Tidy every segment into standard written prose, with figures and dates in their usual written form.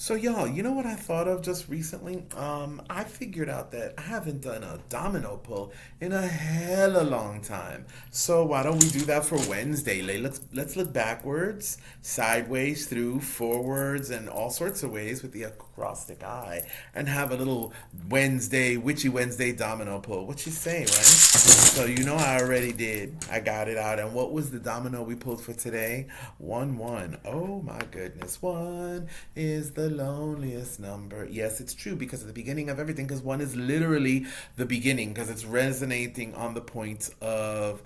So y'all, you know what I thought of just recently? I figured out that I haven't done a domino pull in a hella long time. So why don't we do that for Wednesday? Let's look backwards, sideways, through, forwards, and all sorts of ways with the acrostic eye, and have a little Wednesday, witchy Wednesday domino pull. What you say, right? So you know I already did. I got it out. And what was the domino we pulled for today? 1-1. Oh my goodness. One is the loneliest number. Yes, it's true because at the beginning of everything, because one is literally the beginning, because it's resonating on the point of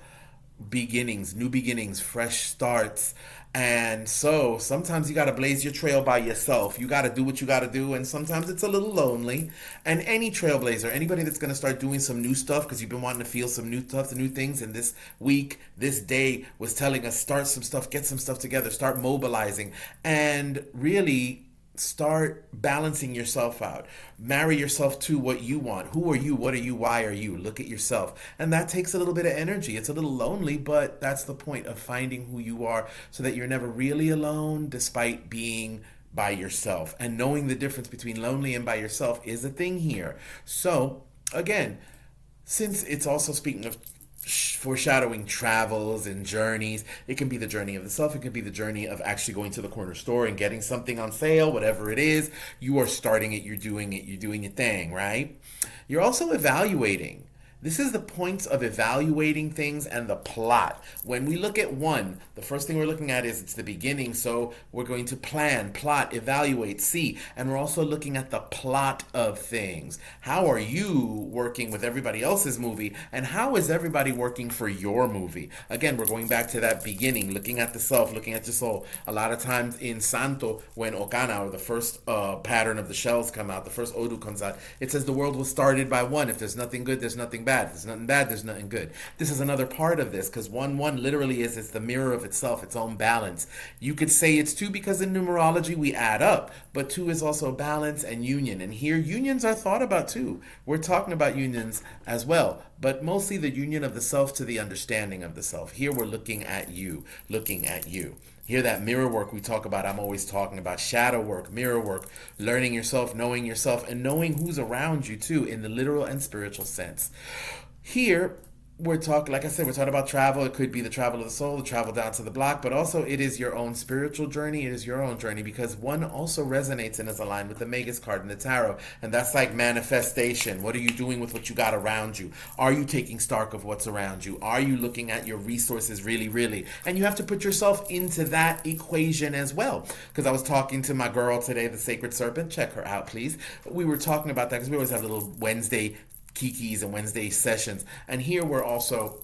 beginnings, new beginnings, fresh starts. And so sometimes you got to blaze your trail by yourself. You got to do what you got to do. And sometimes it's a little lonely. And any trailblazer, anybody that's going to start doing some new stuff because you've been wanting to feel some new stuff, new things. And this week, this day was telling us start some stuff, get some stuff together, start mobilizing, and really start balancing yourself out. Marry yourself to what you want. Who are you? What are you? Why are you? Look at yourself. And that takes a little bit of energy. It's a little lonely, but that's the point of finding who you are so that you're never really alone despite being by yourself. And knowing the difference between lonely and by yourself is a thing here. So, again, since it's also speaking of foreshadowing travels and journeys. It can be the journey of the self. It can be the journey of actually going to the corner store and getting something on sale, whatever it is. You are starting it. You're doing it. You're doing your thing, right? You're also evaluating. This is the points of evaluating things and the plot. When we look at one, the first thing we're looking at is it's the beginning. So we're going to plan, plot, evaluate, see. And we're also looking at the plot of things. How are you working with everybody else's movie? And how is everybody working for your movie? Again, we're going back to that beginning, looking at the self, looking at your soul. A lot of times in Santo, when Okana, or the first pattern of the shells come out, the first Odu comes out, it says the world was started by one. If there's nothing good, there's nothing bad. If there's nothing bad, there's nothing good. This is another part of this because 1-1 literally is it's the mirror of itself, its own balance. You could say it's 2 because in numerology we add up, but 2 is also balance and union. And here unions are thought about too. We're talking about unions as well, but mostly the union of the self to the understanding of the self. Here we're looking at you, looking at you. Here, that mirror work we talk about, I'm always talking about shadow work, mirror work, learning yourself, and knowing who's around you too, in the literal and spiritual sense. Here, we're talking, like I said, we're talking about travel. It could be the travel of the soul, the travel down to the block, but also it is your own spiritual journey. It is your own journey because one also resonates and is aligned with the Magus card in the tarot. And that's like manifestation. What are you doing with what you got around you? Are you taking stock of what's around you? Are you looking at your resources really, really? And you have to put yourself into that equation as well. Because I was talking to my girl today, the Sacred Serpent. Check her out, please. We were talking about that because we always have little Wednesday kikis and Wednesday sessions. And here we're also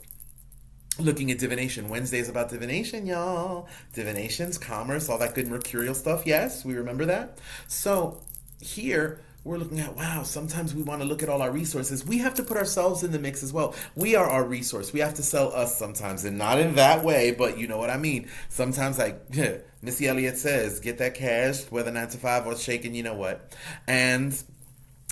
looking at divination. Wednesday is about divination, y'all. Divinations, commerce, all that good mercurial stuff. Yes, we remember that. So here we're looking at, wow, sometimes we want to look at all our resources. We have to put ourselves in the mix as well. We are our resource. We have to sell us sometimes, and not in that way, but you know what I mean. Sometimes, like Missy Elliott says, get that cash, whether 9 to 5 or shaking, you know what. And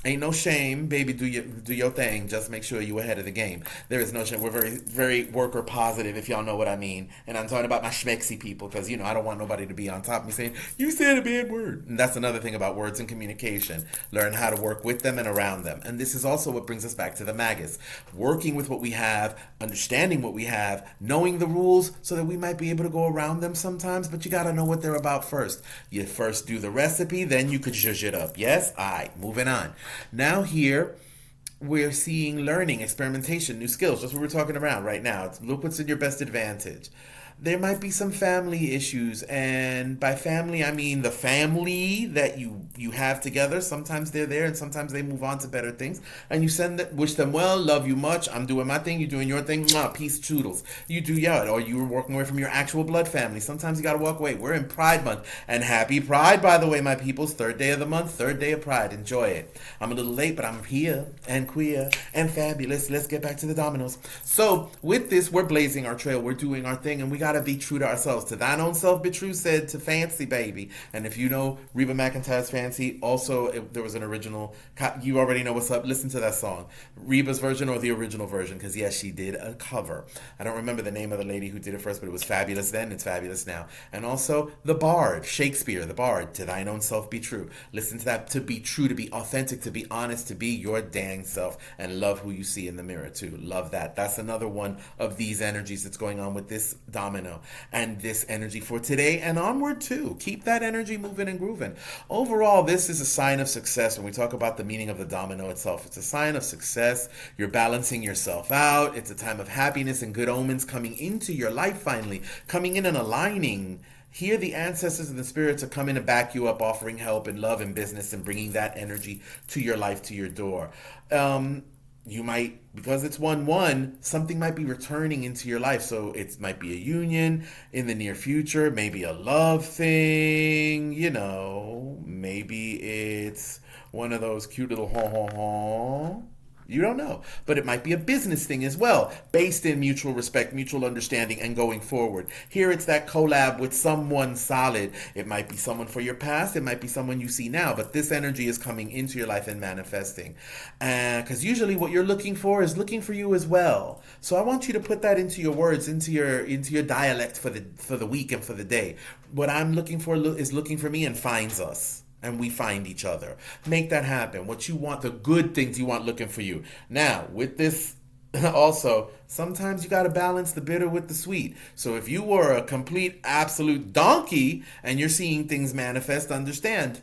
ain't no shame, baby. Do your thing. Just make sure you ahead of the game. There is no shame. We're very, very worker positive, if y'all know what I mean. And I'm talking about my schmexy people because, you know, I don't want nobody to be on top of me saying, you said a bad word. And that's another thing about words and communication. Learn how to work with them and around them. And this is also what brings us back to the Magus. Working with what we have, understanding what we have, knowing the rules so that we might be able to go around them sometimes, but you got to know what they're about first. You first do the recipe, then you could zhuzh it up. Yes? All right, moving on. Now here, we're seeing learning, experimentation, new skills. That's what we're talking about right now. Look what's in your best advantage. There might be some family issues, and by family I mean the family that you have together. Sometimes they're there and sometimes they move on to better things, and you wish them well, love you much, I'm doing my thing, you're doing your thing, peace toodles. You do ya, or you're walking away from your actual blood family. Sometimes you gotta walk away. We're in Pride Month, and happy Pride, by the way, my peoples. 3rd day of the month, 3rd day of Pride. Enjoy it. I'm a little late, but I'm here and queer and fabulous. Let's get back to the dominoes. So with this, we're blazing our trail, we're doing our thing, and we got gotta be true to ourselves. To thine own self be true, said to Fancy Baby. And if you know Reba McEntire's Fancy, also there was an original. You already know what's up. Listen to that song, Reba's version or the original version, because yes, she did a cover. I don't remember the name of the lady who did it first, but it was fabulous then. It's fabulous now. And also the Bard, Shakespeare, the Bard. To thine own self be true. Listen to that. To be true, to be authentic, to be honest, to be your dang self, and love who you see in the mirror too. Love that. That's another one of these energies that's going on with this domino and this energy for today and onward too. Keep that energy moving and grooving. Overall, this is a sign of success. When we talk about the meaning of the domino itself, it's a sign of success. You're balancing yourself out. It's a time of happiness and good omens coming into your life, finally coming in and aligning. Here, the ancestors and the spirits are coming to back you up, offering help and love and business and bringing that energy to your life, to your door. You might, because it's 1-1, something might be returning into your life. So it might be a union in the near future, maybe a love thing, maybe it's one of those cute little ho. You don't know. But it might be a business thing as well, based in mutual respect, mutual understanding, and going forward. Here it's that collab with someone solid. It might be someone for your past. It might be someone you see now. But this energy is coming into your life and manifesting. Because usually what you're looking for is looking for you as well. So I want you to put that into your words, into your dialect for the week and for the day. What I'm looking for is looking for me and finds us. And we find each other. Make that happen. What you want, the good things you want looking for you. Now, with this, also, sometimes you got to balance the bitter with the sweet. So if you were a complete, absolute donkey and you're seeing things manifest, understand,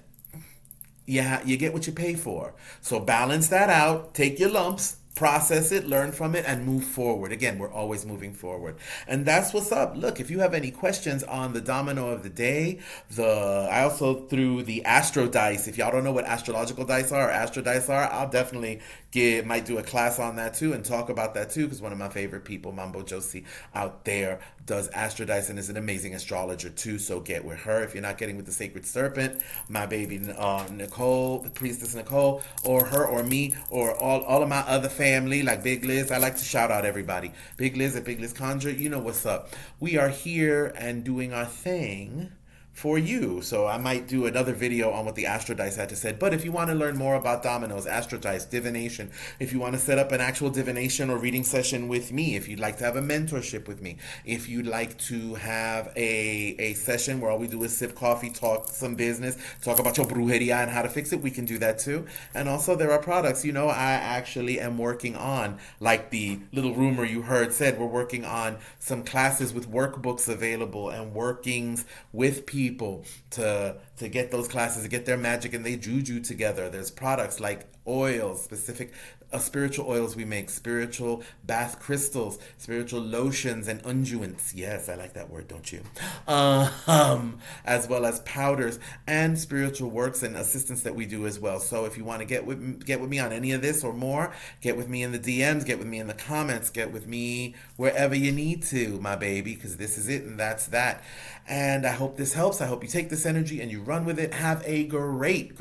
you get what you pay for. So balance that out. Take your lumps. Process it, learn from it, and move forward. Again, we're always moving forward. And that's what's up. Look, if you have any questions on the domino of the day, I also threw the astro dice. If y'all don't know what astrological dice are or astro dice are, I'll definitely might do a class on that too and talk about that too, because one of my favorite people, Mambo Josie, out there does astro dice and is an amazing astrologer too. So get with her. If you're not getting with the Sacred Serpent, my baby Nicole, the priestess Nicole, or her or me, or all of my other family like Big Liz. I like to shout out everybody. Big Liz at Big Liz Conjure, you know what's up. We are here and doing our thing for you. So I might do another video on what the Astro Dice had to say. But if you want to learn more about dominoes, Astro Dice, divination, if you want to set up an actual divination or reading session with me, if you'd like to have a mentorship with me, if you'd like to have a session where all we do is sip coffee, talk some business, talk about your brujeria and how to fix it, we can do that too. And also there are products, I actually am working on, like the little rumor you heard said, we're working on some classes with workbooks available and workings with people to get those classes, to get their magic and they juju together. There's products like oils, specific spiritual oils we make, spiritual bath crystals, spiritual lotions and unguents. Yes, I like that word, don't you? As well as powders and spiritual works and assistance that we do as well. So if you want to get with me on any of this or more, get with me in the DMs, get with me in the comments, get with me wherever you need to, my baby, because this is it and that's that. And I hope this helps. I hope you take this energy and you run with it. Have a great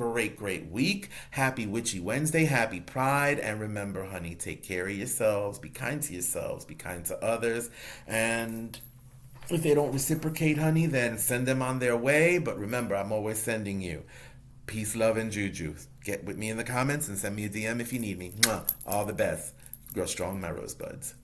week. Happy Witchy Wednesday. Happy Pride. And remember, honey, take care of yourselves. Be kind to yourselves. Be kind to others. And if they don't reciprocate, honey, then send them on their way. But remember, I'm always sending you peace, love, and juju. Get with me in the comments and send me a DM if you need me. Mwah. All the best. Grow strong, my rosebuds.